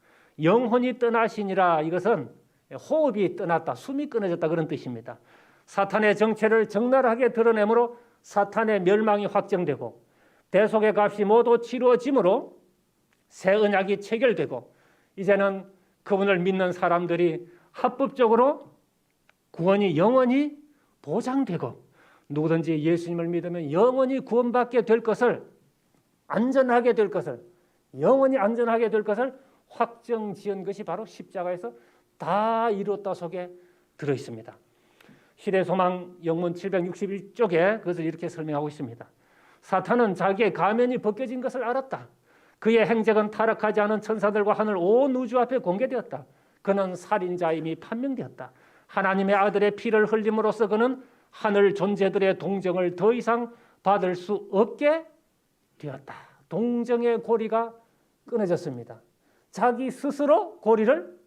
영혼이 떠나시니라. 이것은 호흡이 떠났다, 숨이 끊어졌다 그런 뜻입니다. 사탄의 정체를 적나라하게 드러내므로 사탄의 멸망이 확정되고 대속의 값이 모두 치루어짐으로 새 언약이 체결되고 이제는 그분을 믿는 사람들이 합법적으로 구원이 영원히 보장되고 누구든지 예수님을 믿으면 영원히 구원받게 될 것을 안전하게 될 것을 영원히 안전하게 될 것을 확정지은 것이 바로 십자가에서 다 이뤘다 속에 들어있습니다. 시대소망 영문 761쪽에 그것을 이렇게 설명하고 있습니다. 사탄은 자기의 가면이 벗겨진 것을 알았다. 그의 행적은 타락하지 않은 천사들과 하늘 온 우주 앞에 공개되었다. 그는 살인자임이 판명되었다. 하나님의 아들의 피를 흘림으로써 그는 하늘 존재들의 동정을 더 이상 받을 수 없게 되었다. 동정의 고리가 끊어졌습니다. 자기 스스로 고리를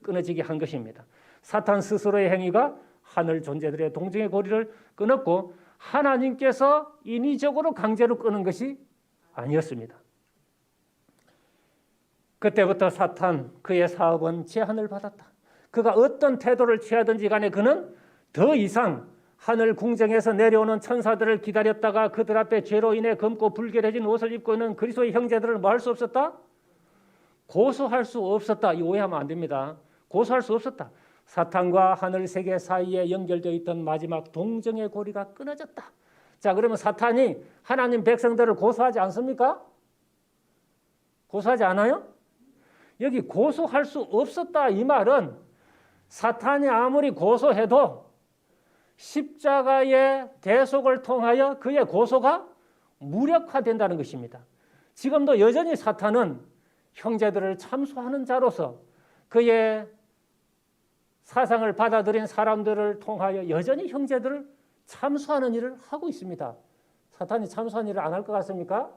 끊어지게 한 것입니다. 사탄 스스로의 행위가 하늘 존재들의 동정의 고리를 끊었고 하나님께서 인위적으로 강제로 끊은 것이 아니었습니다. 그때부터 사탄 그의 사업은 제한을 받았다. 그가 어떤 태도를 취하든지 간에 그는 더 이상 하늘 궁정에서 내려오는 천사들을 기다렸다가 그들 앞에 죄로 인해 검고 불결해진 옷을 입고 있는 그리스도의 형제들을 뭐 할 수 없었다? 고소할 수 없었다. 이 오해하면 안 됩니다. 고소할 수 없었다. 사탄과 하늘 세계 사이에 연결되어 있던 마지막 동정의 고리가 끊어졌다. 자, 그러면 사탄이 하나님 백성들을 고소하지 않습니까? 고소하지 않아요? 여기 고소할 수 없었다 이 말은 사탄이 아무리 고소해도 십자가의 대속을 통하여 그의 고소가 무력화된다는 것입니다. 지금도 여전히 사탄은 형제들을 참소하는 자로서 그의 사상을 받아들인 사람들을 통하여 여전히 형제들을 참소하는 일을 하고 있습니다. 사탄이 참소하는 일을 안 할 것 같습니까?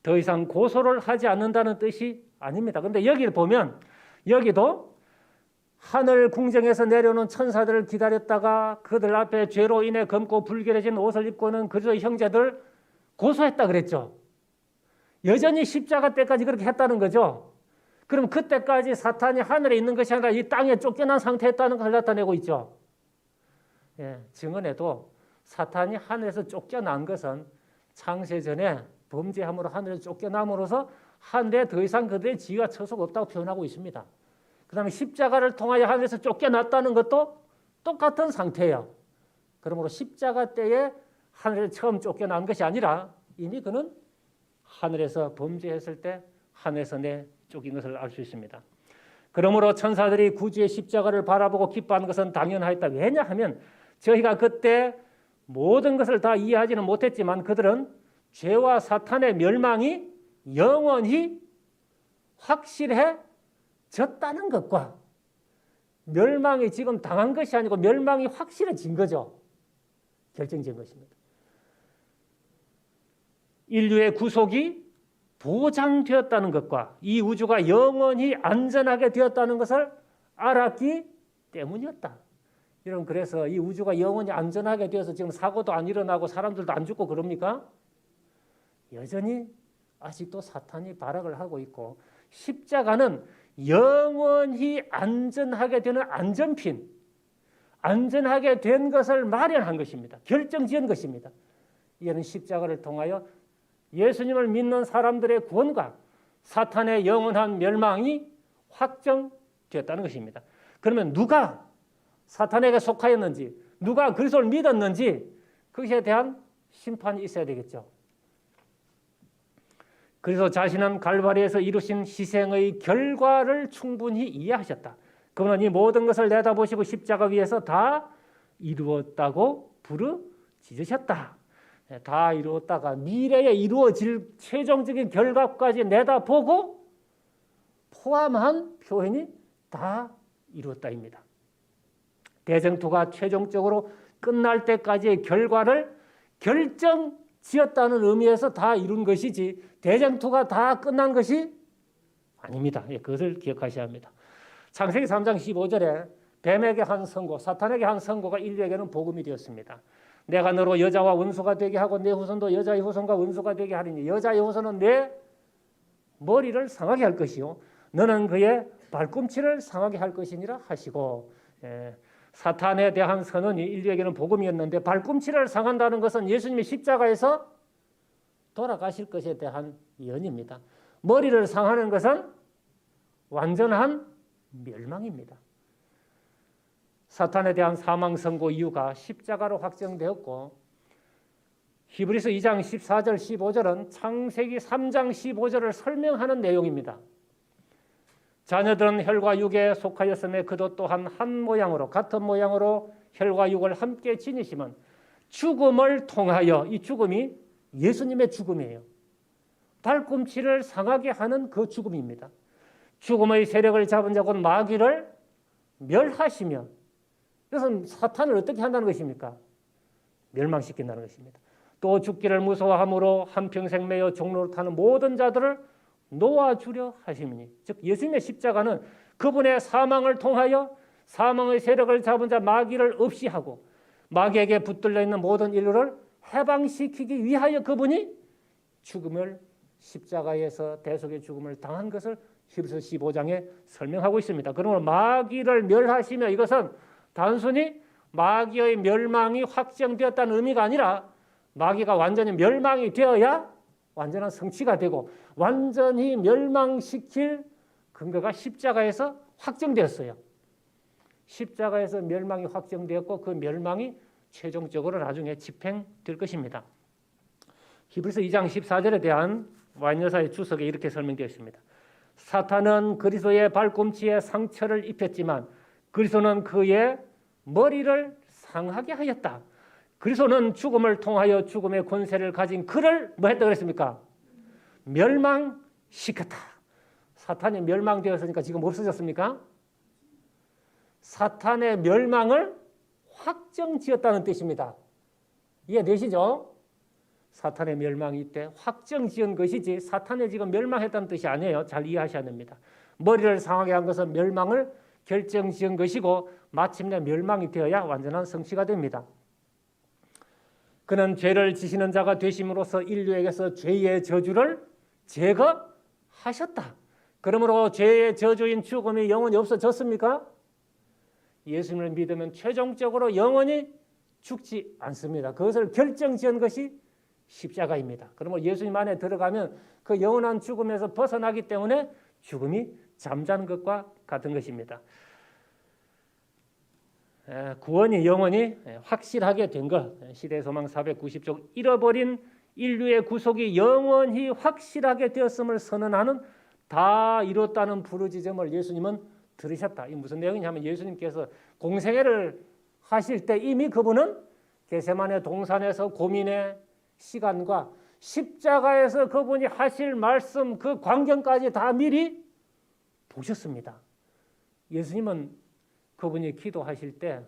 더 이상 고소를 하지 않는다는 뜻이 아닙니다. 그런데 여기를 보면 여기도 하늘 궁정에서 내려오는 천사들을 기다렸다가 그들 앞에 죄로 인해 검고 불결해진 옷을 입고는 그리스도의 형제들 고소했다 그랬죠. 여전히 십자가 때까지 그렇게 했다는 거죠. 그럼 그때까지 사탄이 하늘에 있는 것이 아니라 이 땅에 쫓겨난 상태였다는 것을 나타내고 있죠. 예, 증언에도 사탄이 하늘에서 쫓겨난 것은 창세전에 범죄함으로 하늘에서 쫓겨남으로써 하늘에 더 이상 그들의 지위가 처속 없다고 표현하고 있습니다. 그 다음에 십자가를 통하여 하늘에서 쫓겨났다는 것도 똑같은 상태예요. 그러므로 십자가 때에 하늘에 처음 쫓겨난 것이 아니라 이미 그는 하늘에서 범죄했을 때 하늘에서 쫓긴 것을 알 수 있습니다. 그러므로 천사들이 구주의 십자가를 바라보고 기뻐하는 것은 당연하였다. 왜냐하면 저희가 그때 모든 것을 다 이해하지는 못했지만 그들은 죄와 사탄의 멸망이 영원히 확실해졌다는 것과 멸망이 지금 당한 것이 아니고 멸망이 확실해진 거죠. 결정된 것입니다. 인류의 구속이 보장되었다는 것과 이 우주가 영원히 안전하게 되었다는 것을 알았기 때문이었다. 여러분, 그래서 이 우주가 영원히 안전하게 되어서 지금 사고도 안 일어나고 사람들도 안 죽고 그럽니까? 여전히 아직도 사탄이 발악을 하고 있고 십자가는 영원히 안전하게 되는 안전핀, 안전하게 된 것을 마련한 것입니다. 결정지은 것입니다. 이는 십자가를 통하여 예수님을 믿는 사람들의 구원과 사탄의 영원한 멸망이 확정되었다는 것입니다. 그러면 누가 사탄에게 속하였는지, 누가 그리스도를 믿었는지 그것에 대한 심판이 있어야 되겠죠. 그래서 자신은 갈바리에서 이루신 희생의 결과를 충분히 이해하셨다. 그분은 이 모든 것을 내다보시고 십자가 위에서 다 이루었다고 부르짖으셨다. 다 이루었다가 미래에 이루어질 최종적인 결과까지 내다보고 포함한 표현이 다 이루었다입니다. 대쟁투가 최종적으로 끝날 때까지의 결과를 결정지었다는 의미에서 다 이룬 것이지 대쟁투가 다 끝난 것이 아닙니다. 그것을 기억하셔야 합니다. 창세기 3장 15절에 뱀에게 한 선고, 사탄에게 한 선고가 인류에게는 복음이 되었습니다. 내가 너로 여자와 원수가 되게 하고 내 후손도 여자의 후손과 원수가 되게 하리니 여자의 후손은 내 머리를 상하게 할 것이요 너는 그의 발꿈치를 상하게 할 것이니라 하시고, 사탄에 대한 선언이 인류에게는 복음이었는데 발꿈치를 상한다는 것은 예수님이 십자가에서 돌아가실 것에 대한 예언입니다. 머리를 상하는 것은 완전한 멸망입니다. 사탄에 대한 사망 선고 이유가 십자가로 확정되었고 히브리서 2장 14절 15절은 창세기 3장 15절을 설명하는 내용입니다. 자녀들은 혈과 육에 속하였음에 그도 또한 한 모양으로 같은 모양으로 혈과 육을 함께 지니시면 죽음을 통하여, 이 죽음이 예수님의 죽음이에요. 발꿈치를 상하게 하는 그 죽음입니다. 죽음의 세력을 잡은 자 곧 마귀를 멸하시며, 그래서 사탄을 어떻게 한다는 것입니까? 멸망시킨다는 것입니다. 또 죽기를 무서워함으로 한평생 매여 종로를 타는 모든 자들을 놓아주려 하시니, 즉 예수님의 십자가는 그분의 사망을 통하여 사망의 세력을 잡은 자 마귀를 없이 하고 마귀에게 붙들려 있는 모든 인류를 해방시키기 위하여 그분이 죽음을, 십자가에서 대속의 죽음을 당한 것을 히브리서 15장에 설명하고 있습니다. 그러므로 마귀를 멸하시며, 이것은 단순히 마귀의 멸망이 확정되었다는 의미가 아니라 마귀가 완전히 멸망이 되어야 완전한 성취가 되고 완전히 멸망시킬 근거가 십자가에서 확정되었어요. 십자가에서 멸망이 확정되었고 그 멸망이 최종적으로 나중에 집행될 것입니다. 히브리서 2장 14절에 대한 와인 여사의 주석에 이렇게 설명되어 있습니다. 사탄은 그리스도의 발꿈치에 상처를 입혔지만 그리스도는 그의 머리를 상하게 하였다. 그리스도는 죽음을 통하여 죽음의 권세를 가진 그를 뭐 했다 그랬습니까? 멸망시켰다. 사탄이 멸망되었으니까 지금 없어졌습니까? 사탄의 멸망을 확정지었다는 뜻입니다. 이해되시죠? 사탄의 멸망이 이때 확정지은 것이지 사탄이 지금 멸망했다는 뜻이 아니에요. 잘 이해하셔야 됩니다. 머리를 상하게 한 것은 멸망을 결정지은 것이고 마침내 멸망이 되어야 완전한 성취가 됩니다. 그는 죄를 지시는 자가 되심으로써 인류에게서 죄의 저주를 제거하셨다. 그러므로 죄의 저주인 죽음이 영원히 없어졌습니까? 예수님을 믿으면 최종적으로 영원히 죽지 않습니다. 그것을 결정지은 것이 십자가입니다. 그러므로 예수님 안에 들어가면 그 영원한 죽음에서 벗어나기 때문에 죽음이 잠자는 것과 같은 것입니다. 구원이 영원히 확실하게 된 것, 시대소망 490쪽 잃어버린 인류의 구속이 영원히 확실하게 되었음을 선언하는 다 이뤘다는 부르짖음을 예수님은 들으셨다. 이 무슨 내용이냐면 예수님께서 공생애를 하실 때 이미 그분은 겟세마네 동산에서 고민의 시간과 십자가에서 그분이 하실 말씀 그 광경까지 다 미리 보셨습니다. 예수님은 그분이 기도하실 때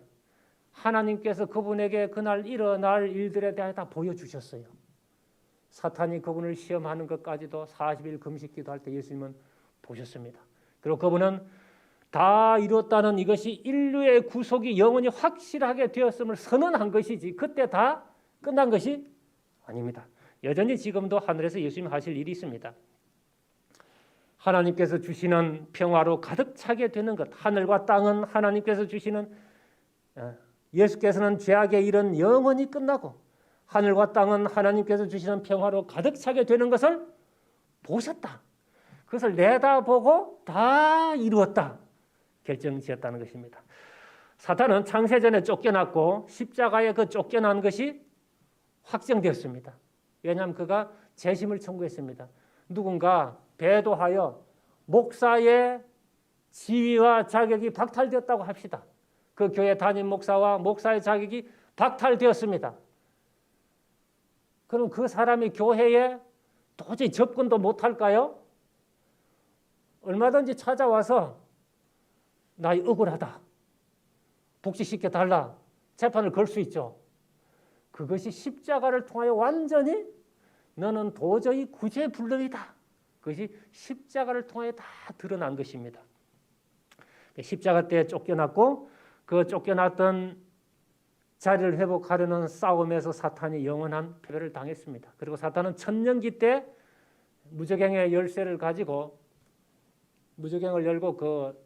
하나님께서 그분에게 그날 일어날 일들에 대해 다 보여주셨어요. 사탄이 그분을 시험하는 것까지도 40일 금식 기도할 때 예수님은 보셨습니다. 그리고 그분은 다 이뤘다는 이것이 인류의 구속이 영원히 확실하게 되었음을 선언한 것이지 그때 다 끝난 것이 아닙니다. 여전히 지금도 하늘에서 예수님 하실 일이 있습니다. 하나님께서 주시는 평화로 가득 차게 되는 것, 하늘과 땅은 하나님께서 주시는 예수께서는 죄악의 일은 영원히 끝나고 하늘과 땅은 하나님께서 주시는 평화로 가득 차게 되는 것을 보셨다. 그것을 내다보고 다 이루었다. 결정지었다는 것입니다. 사탄은 창세전에 쫓겨났고 십자가에 그 쫓겨난 것이 확정되었습니다. 왜냐하면 그가 재심을 청구했습니다. 누군가 배도하여 목사의 지위와 자격이 박탈되었다고 합시다. 그 교회 담임 목사와 목사의 자격이 박탈되었습니다. 그럼 그 사람이 교회에 도저히 접근도 못할까요? 얼마든지 찾아와서 나 억울하다, 복지시켜달라 재판을 걸 수 있죠. 그것이 십자가를 통하여 완전히 너는 도저히 구제불능이다. 그것이 십자가를 통하여 다 드러난 것입니다. 십자가 때 쫓겨났고 그 쫓겨났던 자리를 회복하려는 싸움에서 사탄이 영원한 패배를 당했습니다. 그리고 사탄은 천년기 때 무저갱의 열쇠를 가지고 무저갱을 열고 그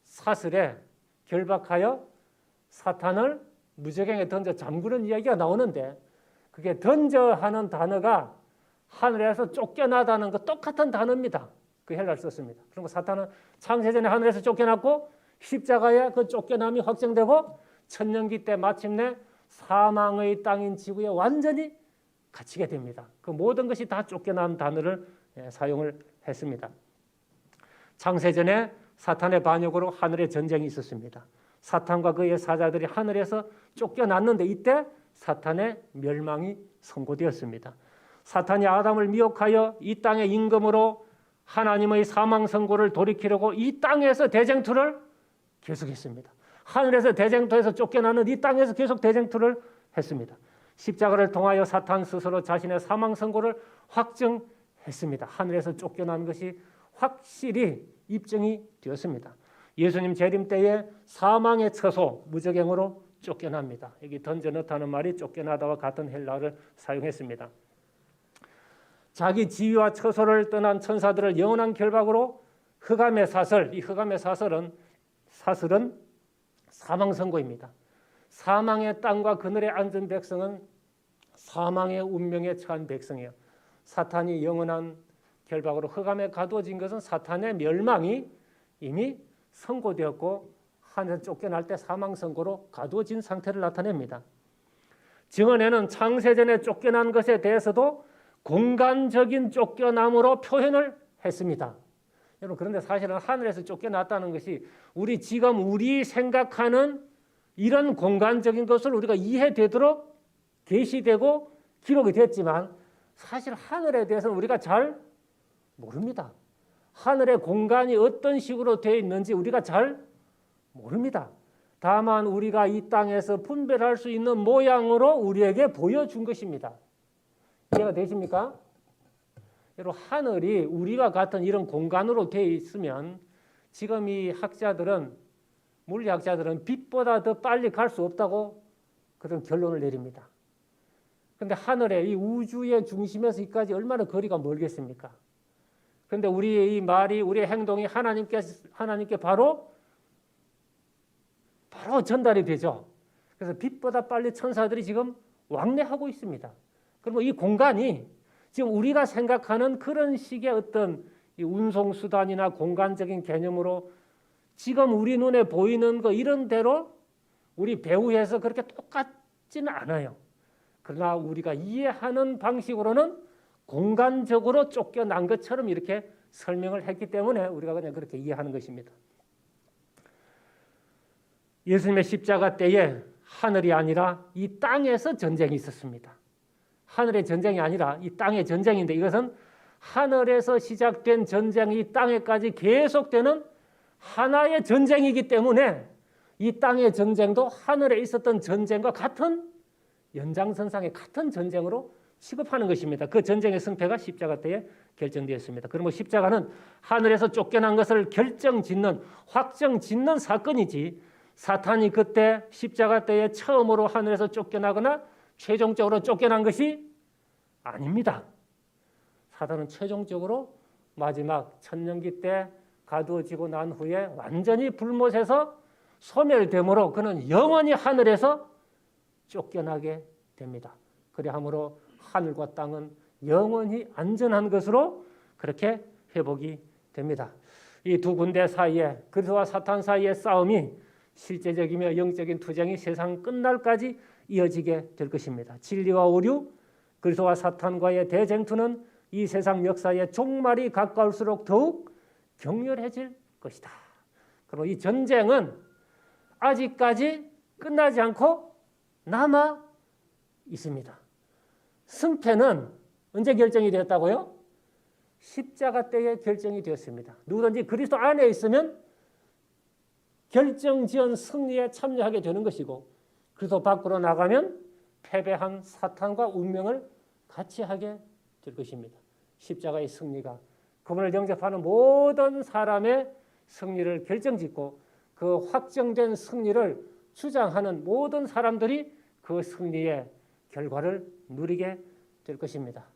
사슬에 결박하여 사탄을 무저갱에 던져 잠그는 이야기가 나오는데 그게 던져 하는 단어가 하늘에서 쫓겨나다는 거 똑같은 단어입니다. 그 헬라를 썼습니다. 그리고 사탄은 창세전에 하늘에서 쫓겨났고 십자가에 그 쫓겨남이 확정되고 천년기 때 마침내 사망의 땅인 지구에 완전히 갇히게 됩니다. 그 모든 것이 다 쫓겨난 단어를 사용을 했습니다. 창세전에 사탄의 반역으로 하늘에 전쟁이 있었습니다. 사탄과 그의 사자들이 하늘에서 쫓겨났는데 이때 사탄의 멸망이 선고되었습니다. 사탄이 아담을 미혹하여 이 땅의 임금으로 하나님의 사망 선고를 돌이키려고 이 땅에서 대쟁투를 계속했습니다. 하늘에서 대쟁투에서 쫓겨나는 이 땅에서 계속 대쟁투를 했습니다. 십자가를 통하여 사탄 스스로 자신의 사망 선고를 확정했습니다. 하늘에서 쫓겨난 것이 확실히 입증이 되었습니다. 예수님 재림 때에 사망의 처소 무저갱으로 쫓겨납니다. 여기 던져 넣다는 말이 쫓겨나다와 같은 헬라어를 사용했습니다. 자기 지위와 처소를 떠난 천사들을 영원한 결박으로 흑암의 사슬, 이 흑암의 사슬은 사망 선고입니다. 사망의 땅과 그늘에 앉은 백성은 사망의 운명에 처한 백성이에요. 사탄이 영원한 결박으로 흑암에 가두어진 것은 사탄의 멸망이 이미 선고되었고 하늘에서 쫓겨날 때 사망 선고로 가두어진 상태를 나타냅니다. 증언에는 창세전에 쫓겨난 것에 대해서도 공간적인 쫓겨남으로 표현을 했습니다. 여러분 그런데 사실은 하늘에서 쫓겨났다는 것이 우리 생각하는 이런 공간적인 것을 우리가 이해되도록 계시되고 기록이 됐지만 사실 하늘에 대해서는 우리가 잘 모릅니다. 하늘의 공간이 어떤 식으로 되어 있는지 우리가 잘 모릅니다. 다만 우리가 이 땅에서 분별할 수 있는 모양으로 우리에게 보여준 것입니다. 이해가 되십니까? 여러분 하늘이 우리와 같은 이런 공간으로 되어 있으면 지금 이 물리학자들은 빛보다 더 빨리 갈 수 없다고 그런 결론을 내립니다. 그런데 하늘의 이 우주의 중심에서 여기까지 얼마나 거리가 멀겠습니까? 그런데 우리의 이 말이 우리의 행동이 하나님께 바로 전달이 되죠. 그래서 빛보다 빨리 천사들이 지금 왕래하고 있습니다. 그리고 이 공간이 지금 우리가 생각하는 그런 식의 어떤 이 운송수단이나 공간적인 개념으로 지금 우리 눈에 보이는 거 이런 대로 우리 배후에서 그렇게 똑같지는 않아요. 그러나 우리가 이해하는 방식으로는 공간적으로 쫓겨난 것처럼 이렇게 설명을 했기 때문에 우리가 그냥 그렇게 이해하는 것입니다. 예수님의 십자가 때에 하늘이 아니라 이 땅에서 전쟁이 있었습니다. 하늘의 전쟁이 아니라 이 땅의 전쟁인데 이것은 하늘에서 시작된 전쟁이 이 땅에까지 계속되는 하나의 전쟁이기 때문에 이 땅의 전쟁도 하늘에 있었던 전쟁과 같은 연장선상의 같은 전쟁으로 취급하는 것입니다. 그 전쟁의 승패가 십자가 때에 결정되었습니다. 그러면 십자가는 하늘에서 쫓겨난 것을 결정짓는 확정짓는 사건이지 사탄이 그때 십자가 때에 처음으로 하늘에서 쫓겨나거나 최종적으로 쫓겨난 것이 아닙니다. 사탄은 최종적으로 마지막 천년기 때 가두어지고 난 후에 완전히 불못에서 소멸되므로 그는 영원히 하늘에서 쫓겨나게 됩니다. 그리함으로 하늘과 땅은 영원히 안전한 것으로 그렇게 회복이 됩니다. 이 두 군대 사이에 그리스도와 사탄 사이의 싸움이 실제적이며 영적인 투쟁이 세상 끝날까지 이어지게 될 것입니다. 진리와 오류, 그리스도와 사탄과의 대쟁투는 이 세상 역사의 종말이 가까울수록 더욱 격렬해질 것이다. 그리고 이 전쟁은 아직까지 끝나지 않고 남아 있습니다. 승패는 언제 결정이 되었다고요? 십자가 때에 결정이 되었습니다. 누구든지 그리스도 안에 있으면 결정지은 승리에 참여하게 되는 것이고 그리스도 밖으로 나가면 패배한 사탄과 운명을 같이 하게 될 것입니다. 십자가의 승리가 그분을 영접하는 모든 사람의 승리를 결정짓고 그 확정된 승리를 주장하는 모든 사람들이 그 승리의 결과를 누리게 될 것입니다.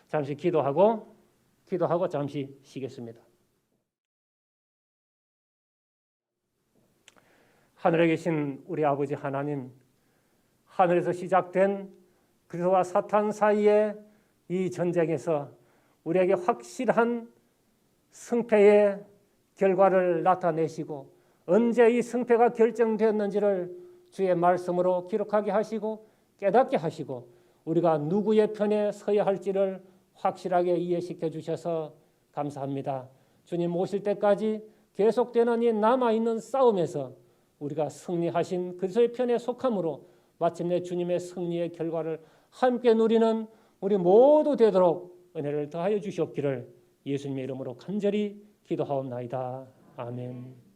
잠시 기도하고 잠시 쉬겠습니다. 하늘에 계신 우리 아버지 하나님, 하늘에서 시작된 그리스도와 사탄 사이의 이 전쟁에서 우리에게 확실한 승패의 결과를 나타내시고 언제 이 승패가 결정되었는지를 주의 말씀으로 기록하게 하시고 깨닫게 하시고 우리가 누구의 편에 서야 할지를 확실하게 이해시켜 주셔서 감사합니다. 주님 오실 때까지 계속되는 이 남아있는 싸움에서 우리가 승리하신 그리스도의 편에 속함으로 마침내 주님의 승리의 결과를 함께 누리는 우리 모두 되도록 은혜를 더하여 주시옵기를 예수님의 이름으로 간절히 기도하옵나이다. 아멘.